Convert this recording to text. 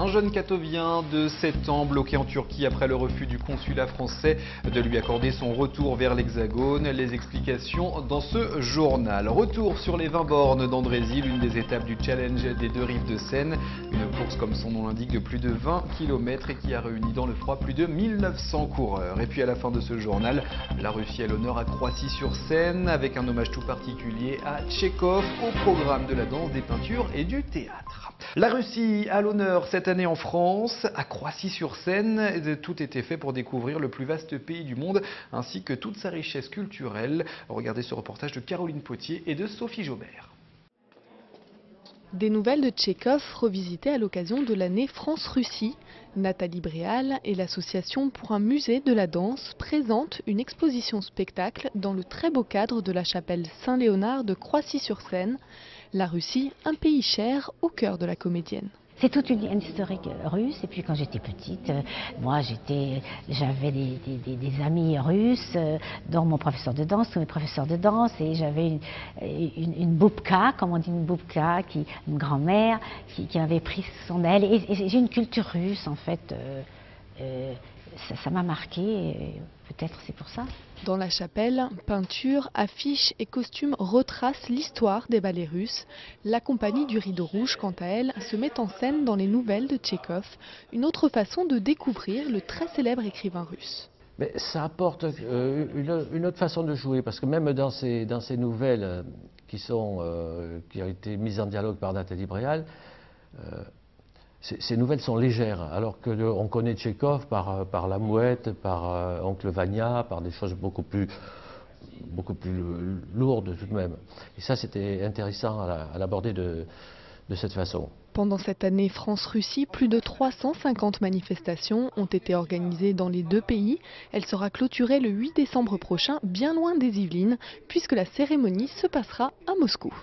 Un jeune Katovien de 7 ans bloqué en Turquie après le refus du consulat français de lui accorder son retour vers l'Hexagone. Les explications dans ce journal. Retour sur les 20 bornes d'Andrézy, l'une des étapes du challenge des deux rives de Seine. Une course comme son nom l'indique de plus de 20 km et qui a réuni dans le froid plus de 1900 coureurs. Et puis à la fin de ce journal, la Russie a l'honneur à Croissy-sur-Seine avec un hommage tout particulier à Tchekhov au programme de la danse, des peintures et du théâtre. La Russie a l'honneur cette année en France, à Croissy-sur-Seine. Tout était fait pour découvrir le plus vaste pays du monde ainsi que toute sa richesse culturelle. Regardez ce reportage de Caroline Potier et de Sophie Jaubert. Des nouvelles de Tchekhov revisitées à l'occasion de l'année France-Russie. Nathalie Bréal et l'association pour un musée de la danse présentent une exposition spectacle dans le très beau cadre de la chapelle Saint-Léonard de Croissy-sur-Seine. La Russie, un pays cher au cœur de la comédienne. C'est toute une historique russe. Et puis quand j'étais petite, moi j'avais des amis russes, dont mon professeur de danse, tous mes professeurs de danse, et j'avais une boubka, comme on dit une boubka, une grand-mère qui avait pris son aile. Et j'ai une culture russe en fait. Ça m'a marqué, peut-être c'est pour ça. Dans la chapelle, peintures, affiches et costumes retracent l'histoire des ballets russes. La compagnie du Rideau Rouge, quant à elle, se met en scène dans les nouvelles de Tchekhov, une autre façon de découvrir le très célèbre écrivain russe. Mais ça apporte une autre façon de jouer, parce que même dans ces nouvelles qui ont été mises en dialogue par Nathalie Bréal, ces nouvelles sont légères, alors qu'on connaît Tchekhov par La Mouette, par Oncle Vania, par des choses beaucoup plus lourdes tout de même. Et ça, c'était intéressant à l'aborder de cette façon. Pendant cette année France-Russie, plus de 350 manifestations ont été organisées dans les deux pays. Elle sera clôturée le 8 décembre prochain, bien loin des Yvelines, puisque la cérémonie se passera à Moscou.